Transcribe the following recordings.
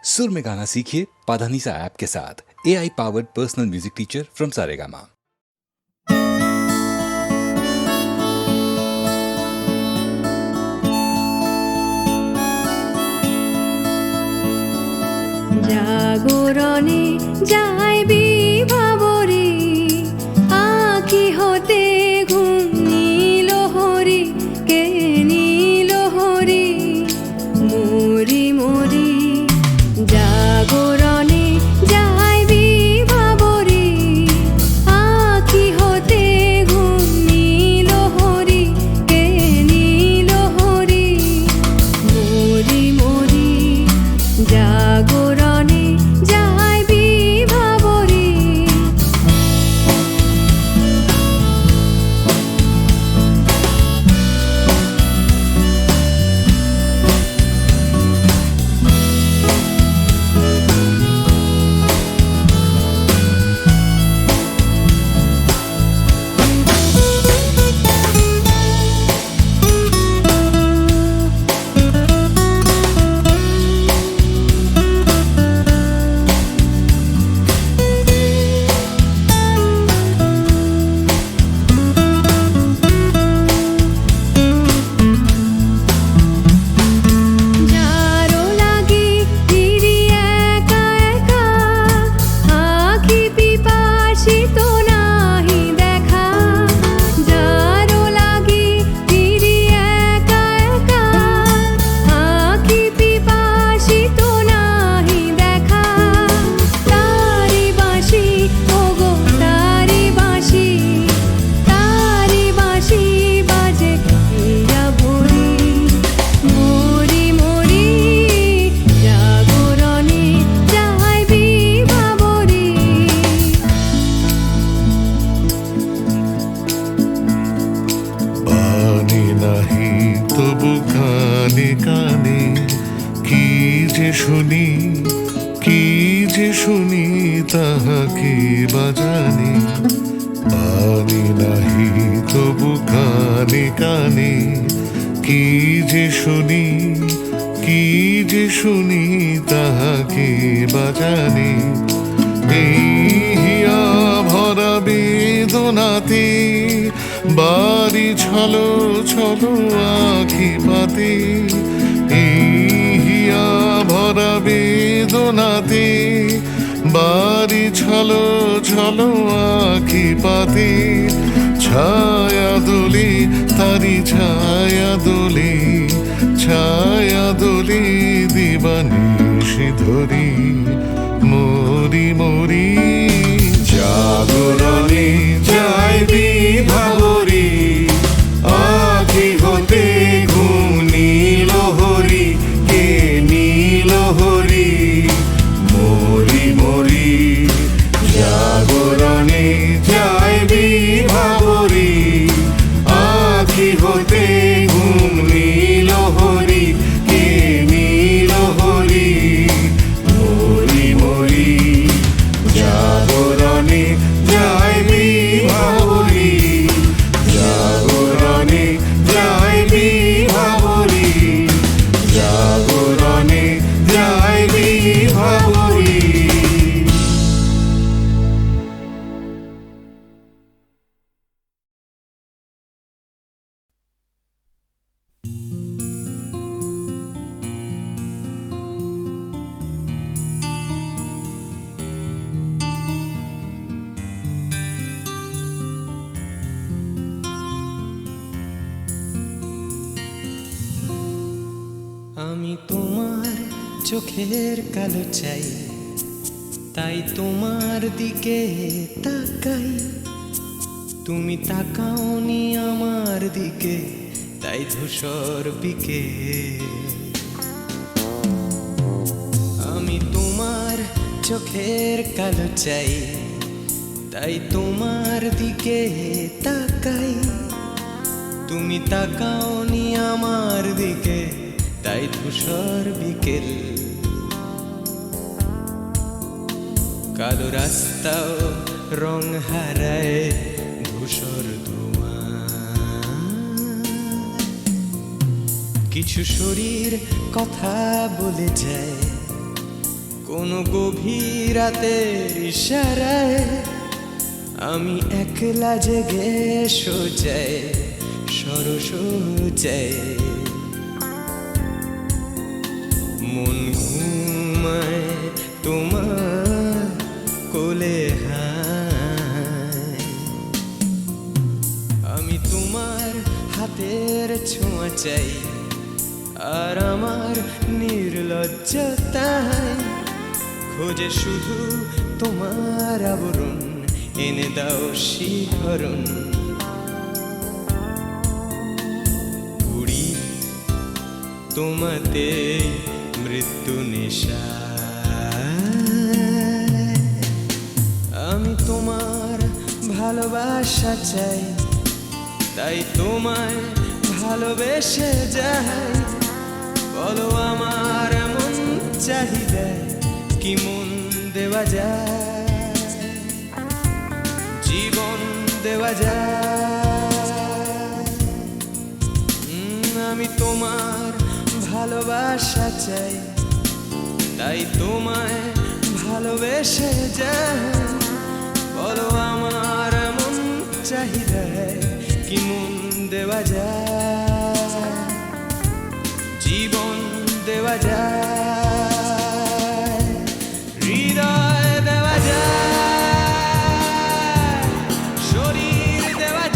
सुर में गाना सीखिए पाधानीसा ऐप के साथ। AI powered personal music teacher from Saregama. জাগরণে যাইবি ভাবরে আঁখি হতে ঘুম নীল হরি কে নীল হরি মরি মরি জাগরণে যাইবি ভাবরে আঁখি হতে ঘুম নীল হরি কে নীল হরি মরি মরি জাগরণে যাইবি ভাবরে। যারো লাগি ফিরি একা একা আঁখি পিপাসিত নাহি দেখা। যারো লাগি ফিরি একা একা আঁখি পিপাসিত নাহি দেখা। তারি বাঁশি ওগো তারি বাঁশি বাজে হিয়া ভরি মরি মরি জাগরণে যাইবি ভাবরে। পানি নাহি তবু কানে কানে কি যে শুনি তাহাকে বাজানি। পানি নাহি তবু কানে কানে কি যে শুনি তাহাকে বাজানি। এই হিয়া ভরা বেদনাতে বাড়ি ছলো ছলো আঁখি পাতে। এই হিয়া ভরা বেদনাতে বাড়ি ছলো ছলো আঁখি পাতে। ছায়া দোলে তারি ছায়া দোলে দিবানিশি ধরি মরি মরি জাগরণে যাইবি ভাবরে আঁখি হতে ঘুম নীল হরি কে নীল হরি মরি মরি জাগরণে যাইবি ভাবরে আঁখি হতে ঘুম নীল হরি কে নীল হরি মরি মরি জাগরণে যাইবি ভাবরে জাগরণে যাইবি ভাবরে জাগরণে যাইবি ভাবরে। আমি তোমার চোখের কালো চাই, তাই তোমার দিকে তাকাই। তুমি তাকাওনি আমার দিকে, তাই ধূসর বিকে। আমি তোমার চোখের কালো চাই, তাই তোমার দিকে তাকাই। তুমি তাকাওনি আমার দিকে, তাই ধূসর বিকেল। কালো রাস্তাও রং হারায় ধূসর ধোঁয়া। কিছু শরীর কথা বলে যায়, কোনো গভীর রাতের ইশারায় আমি একলা জেগে সোজায় সরসোজায় মন ঘুমায় তোমার কোলে হায় আমি তোমার হাতের ছোঁয়া চাই আর আমার নির্লজ্জতায় খোঁজে শুধু তোমার আবরণ এনে দাও শিহরণ উড়ি তোমাতে মৃত্যু নেশা আমি তোমার ভালোবাসা চাই তাই তোমায় ভালোবেসে যাই বলো আমার মন চাহিদা কি মন দেওয়া যায় জীবন দেওয়া যায় আমি তোমার ভালোবাসা চাই তাই তোমায় ভালোবেসে যাই বলো আমার মন চাহিদা কি মন দেওয়া যায় জীবন দেওয়া যায় হৃদয় দেওয়া যায় শরীর দেওয়া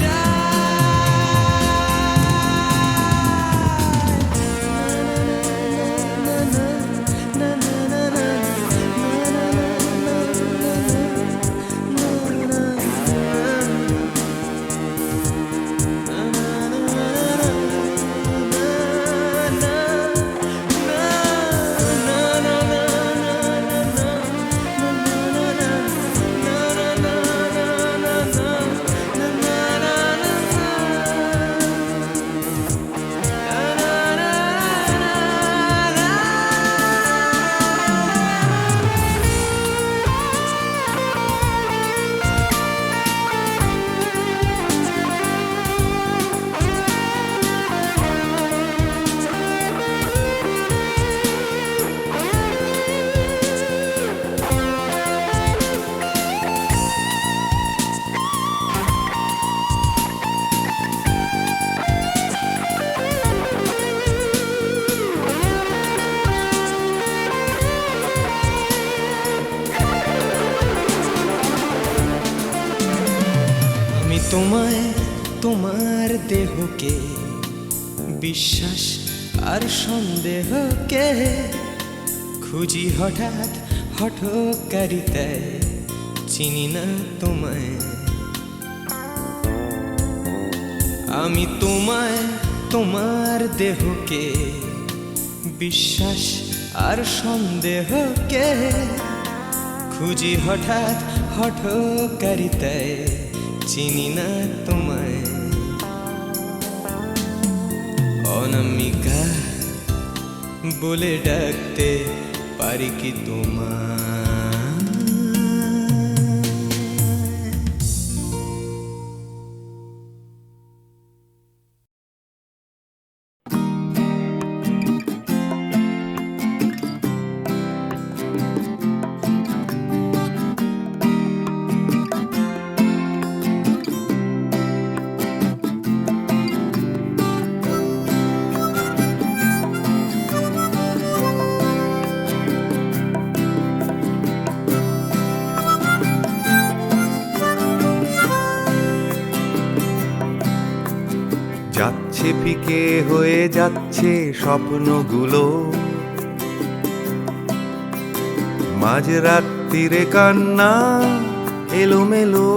তোমায় তোমার দেহকে বিশ্বাস আর সন্দেহকে খুঁজি হঠাৎ হঠকারিতায় চিনি না তোমায় আমি তোমায় তোমার দেহকে বিশ্বাস আর সন্দেহকে খুঁজি হঠাৎ হঠকারিতায় চিনি না তোমায় অনামিকা বলে ডাকতে পারি কি তোমায় যাচ্ছে ফিকে হয়ে যাচ্ছে স্বপ্নগুলো মাঝরাত্রিরে কান্না এলোমেলো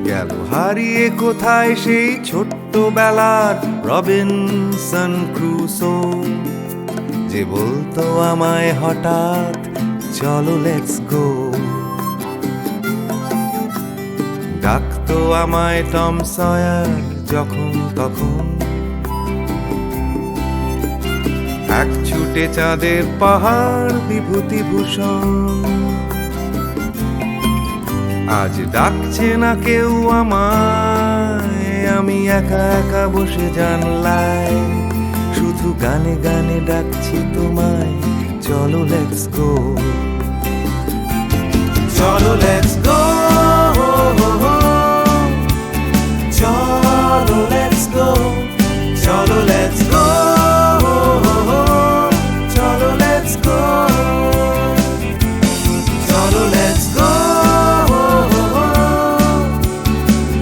গেল হারিয়ে কোথায় সেই ছোট্টবেলার রবিনসন ক্রুসো যে বলতো আমায় হঠাৎ চলো লেটস গো ডাকতো আমায় টম সয়ার যখন তখন এক ছুটে চাঁদের পাহাড় বিভূতিভূষণ আজ ডাকছে না কেউ আমায় আমি একা একা বসে জানলায় শুধু গানে গানে ডাকছি তোমায় চলো লেটস গো, চলো লেটস গো, চলো লেটস গো, চলো লেটস গো, চলো লেটস গো, চলো লেটস গো,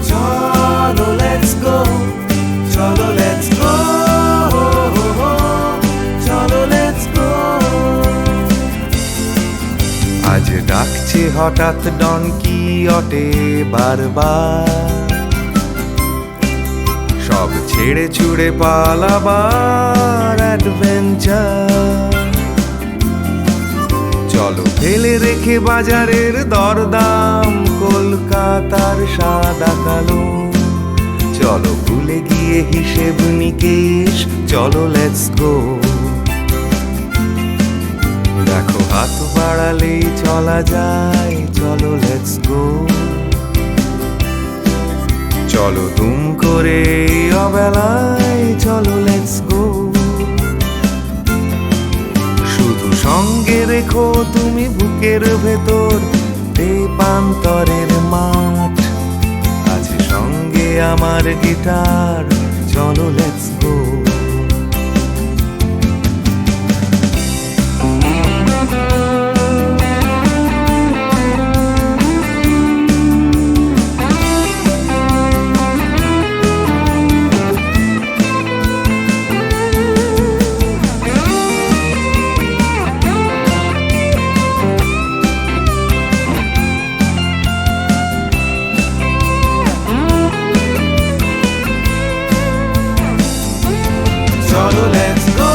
চলো লেটস গো, চলো লেটস গো, চলো লেটস গো। আজ ডাকছে হঠাৎ ডন কিহটে বারবার, সব ছেড়ে ছুড়ে পালাবার অ্যাডভেঞ্চার। চলো ফেলে রেখে বাজারের দরদাম, কলকাতার সাদা কালো, চলো ভুলে গিয়ে হিসেব নিকেশ, চলো লেটস গো। দেখো হাত বাড়ালেই চলা যায়, চলো লেটস গো, চলো দুম করে অবেলায়, চলো লেটস গো। শুধু সঙ্গে রেখো তুমি বুকের ভেতর দেবান্তরের মাঠ, আছে সঙ্গে আমার গিটার, চলো লেটস গো। চলো লেটস গো,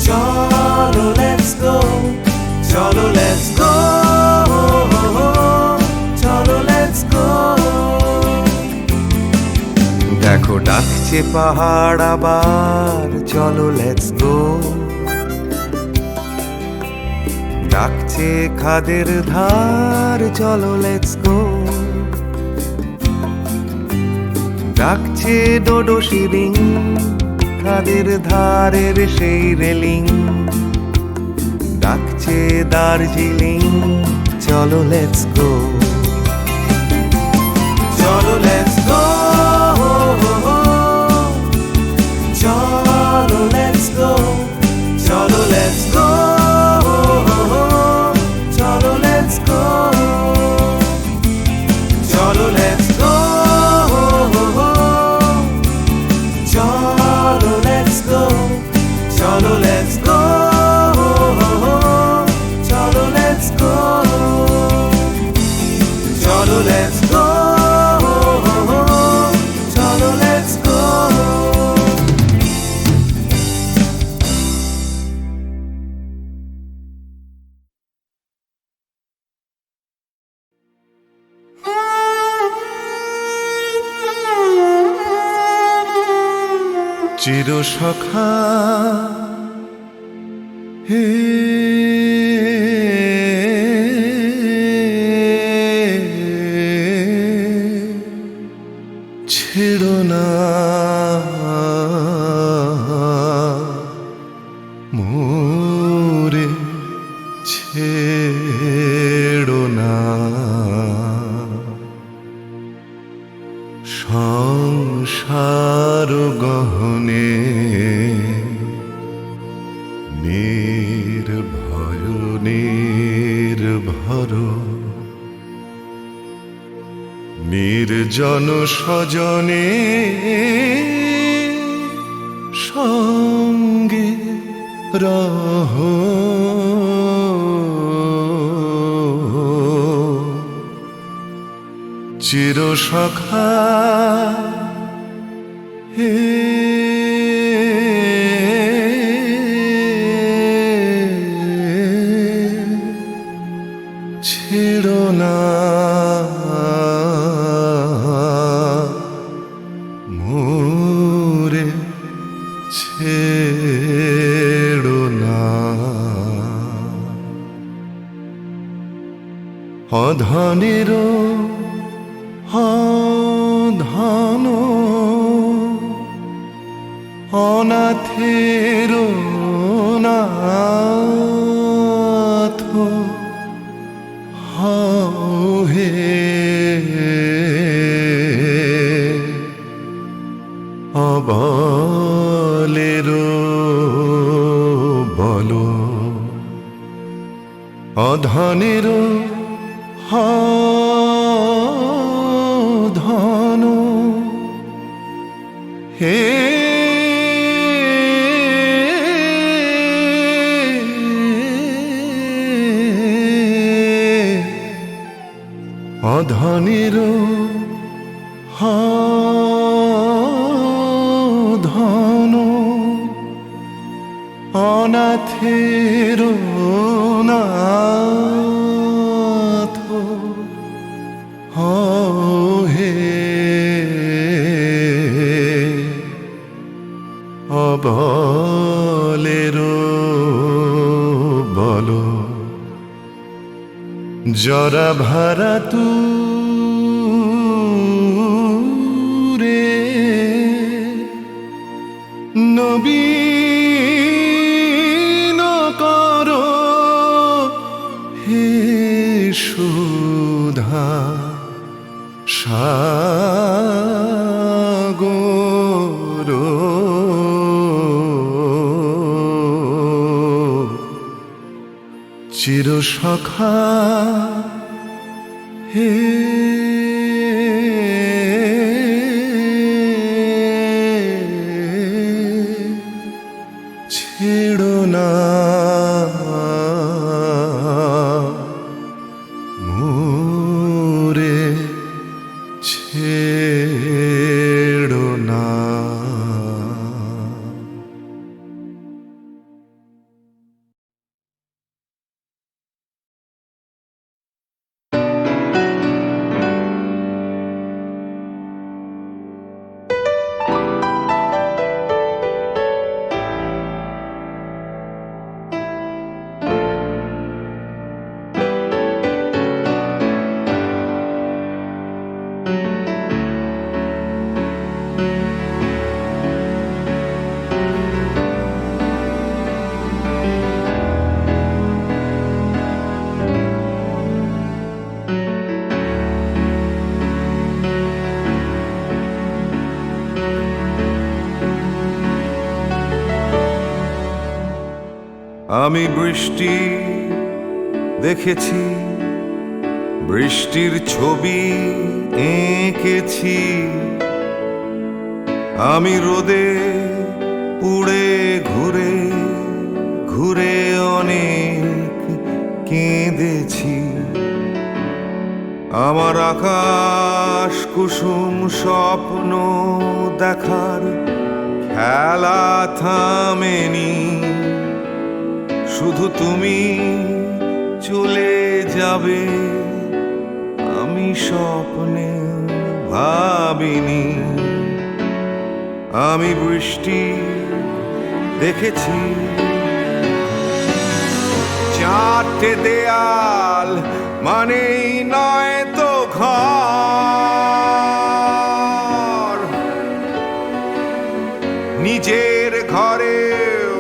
চলো লেটস গো, চলো লেটস গো, চলো লেটস গো। দেখো ডাকছে পাহাড় আবার, চলো লেটস গো, ডাকছে খাদের ধার, চলো লেটস গো, ডাকছে ডোডো শিরিং, খাদের ধারের সেই রেলিং, ডাকছে দার্জিলিং, চলো লেটস গো, চলো লেটস গো, চলো লেটস গো, চলো লেটস গো, চলো লেটস গো, চলো লেটস গো, চলো লেটস গো, চলো লেটস গো, চলো লেটস গো, চলো লেটস গো, চলো লেটস গো। চির সখা হে ছেড়ো না মোরে, ছেড়ো না সংসার গহনে, নির্ভয় নির্ভর নির্জন স্বজনে সঙ্গে রহ, চির সখা হে ছেড়ো না মোরে, ছেড়ো না অধনের অধন অনাথের নাথ হও হে অবলের বলো অধনের ধন হে অধনের ধন অনাথের নাথ হে অবলের বলো জরা ভারা তু রে নবীন করো হে সুধা সাগর চির সখা হে ছেড়ো না মোরে ছেড়ো না আমি বৃষ্টি দেখেছি বৃষ্টির ছবি এঁকেছি আমি রোদে পুড়ে ঘুরে ঘুরে অনেক কেঁদেছি আমার আকাশ কুসুম স্বপ্ন দেখার খেলা থামেনি শুধু তুমি চলে যাবে আমি স্বপ্নে ভাবিনি আমি বৃষ্টি দেখেছি চারটে দেয়াল মানেই নয় তো ঘর নিজের ঘরেও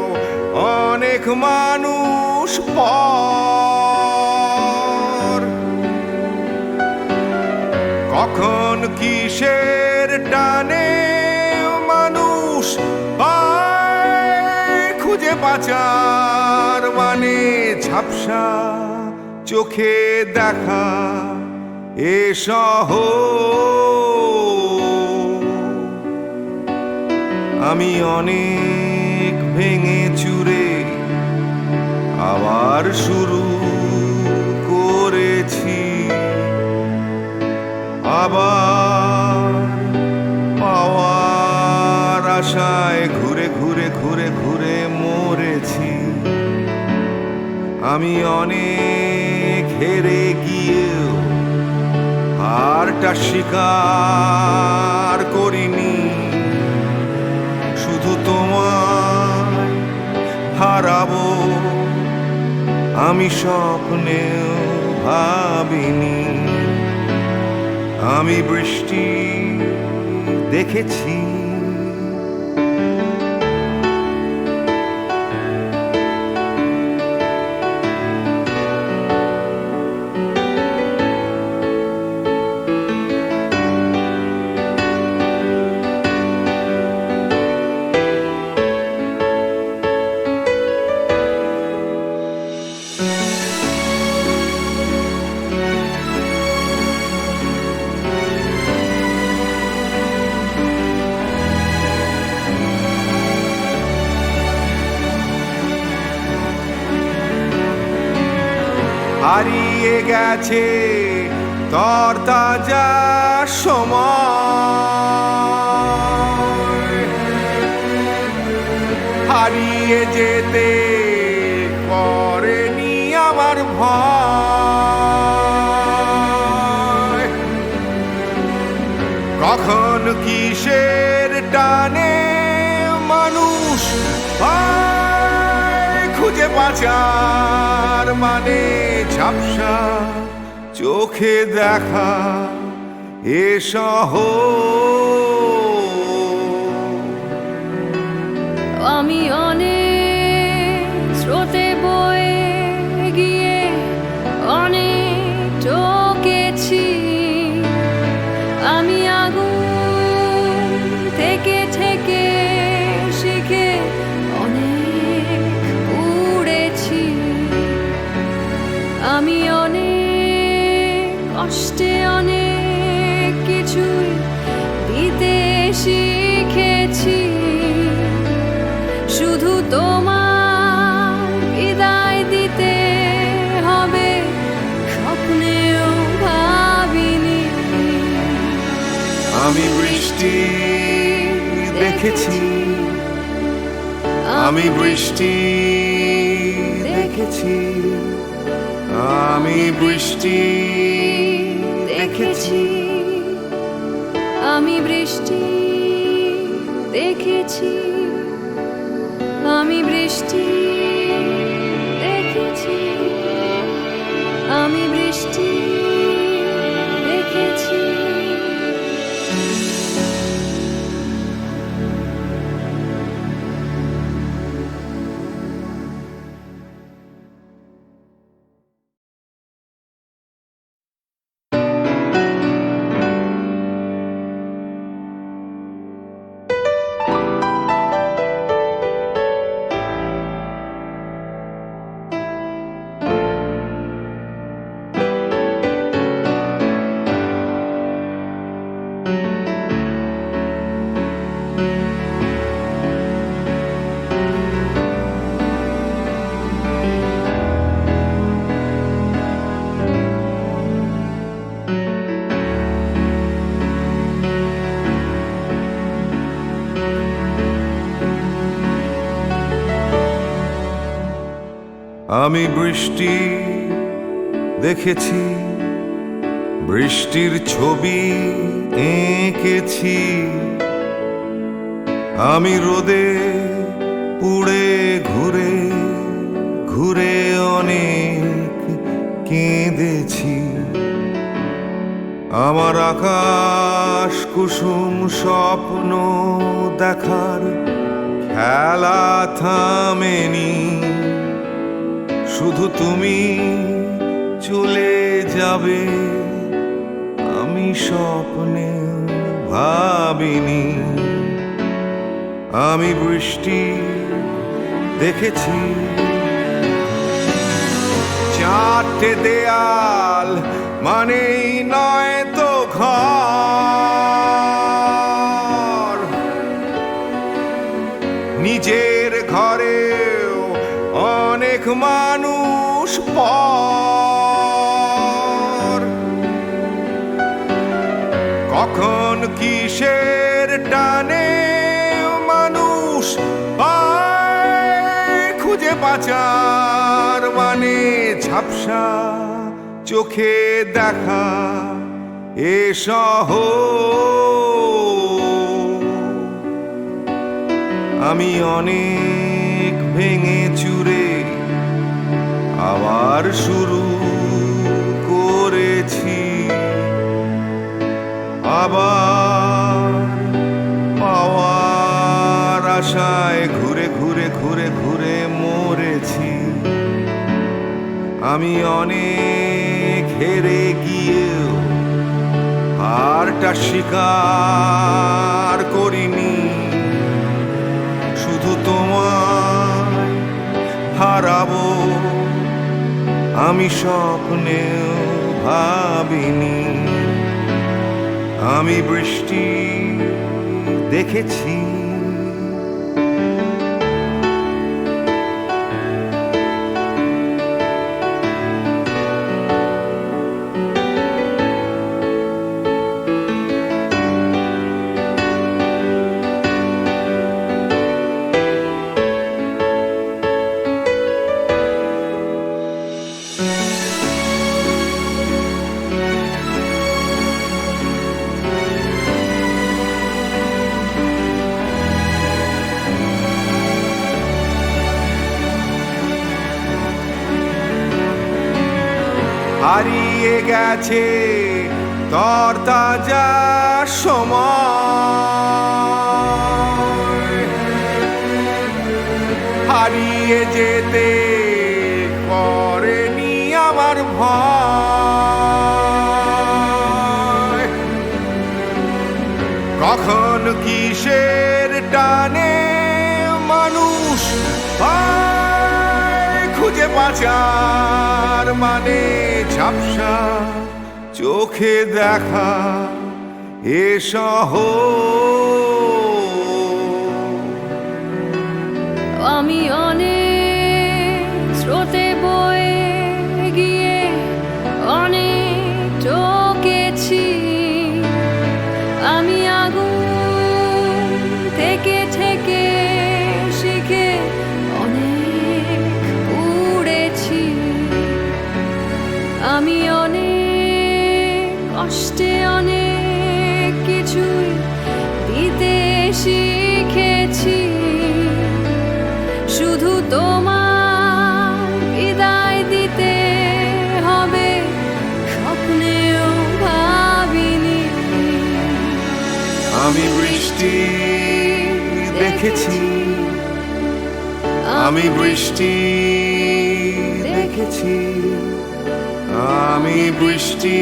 অনেক মানুষ পর কখন কিসের টানে মানুষ পায় খুঁজে বাঁচার মানে ঝাপসা চোখে দেখা এ শহর আমি অনেক ভেঙে চুরে আবার শুরু করেছি আবার পাওয়ার আশায় ঘুরে ঘুরে ঘুরে ঘুরে মরেছি আমি অনেক হেরে গিয়েও হারটা স্বীকার করিনি শুধু তোমায় হারাবো আমি স্বপ্নেও ভাবিনি আমি বৃষ্টি দেখেছি হারিয়ে গেছে তরতাজা সময়, হারিয়ে যেতে করেনি আমার ভয়। কখন কিসের টানে মানুষ পায় খুঁজে বাঁচার মানে ঝাপসা চোখে দেখা এ শহর। আমি অনেক স্রোতে বয়ে গিয়ে অনেক টকেছি, আমি আগুন থেকে থেকে শিখে অনেক উড়েছি, আমি অনেক কষ্টে অনেক কিছুই দিতে শিখেছি। শুধু তোমার বিদায় দিতে হবে স্বপ্নেও ভাবিনি। আমি বৃষ্টি দেখেছি, আমি বৃষ্টি দেখেছি, আমি বৃষ্টি দেখেছি, আমি বৃষ্টি দেখেছি, আমি বৃষ্টি দেখেছি, আমি বৃষ্টি দেখেছি। আমি বৃষ্টি দেখেছি, বৃষ্টির ছবি এঁকেছি, আমি রোদে পুড়ে ঘুরে ঘুরে অনেক কেঁদেছি। আমার আকাশ কুসুম স্বপ্ন দেখার খেলা থামেনি, শুধু তুমি চলে যাবে আমি স্বপ্নে ভাবিনি। আমি বৃষ্টি দেখেছি, চারটে দেয়াল মানেই নয় তো ঘর, নিজের ঘরেও অনেক মানুষ পর। কখন কিসের টানে মানুষ পায় খুঁজে বাঁচার মানে ঝাপসা চোখে দেখা এ শহর। আমি অনেক ভেঙে চুরে আবার শুরু করেছি, আবার পাওয়ার আশায় ঘুরে ঘুরে ঘুরে ঘুরে মরেছি। আমি অনেক হেরে গিয়েও হারটা স্বীকার করিনি, শুধু তোমায় হারাবো আমি স্বপ্নেও ভাবিনি। আমি বৃষ্টি দেখেছি, গেছে তরতাজা সময়, হারিয়ে যেতে করেনি আমার ভয়। কখন কিসের টানে মানুষ পায় খুঁজে বাঁচার মানে, ঝাপসা চোখে দেখা এ শহর। আমি অনেক স্রোতে বয়ে গিয়ে অনেক টকেছি, আমি আগুন থেকে থেকে শিখে অনেক উড়েছি, আমি অনেক কষ্টে অনেক কিছুই দিতে শিখেছি। শুধু তোমার বিদায় দিতে হবে স্বপ্নেও ভাবিনি। আমি বৃষ্টি দেখেছি, আমি বৃষ্টি দেখেছি, আমি বৃষ্টি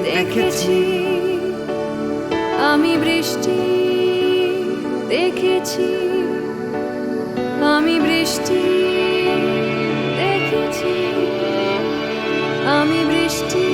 দেখেছি, আমি বৃষ্টি দেখেছি, আমি বৃষ্টি দেখেছি, আমি বৃষ্টি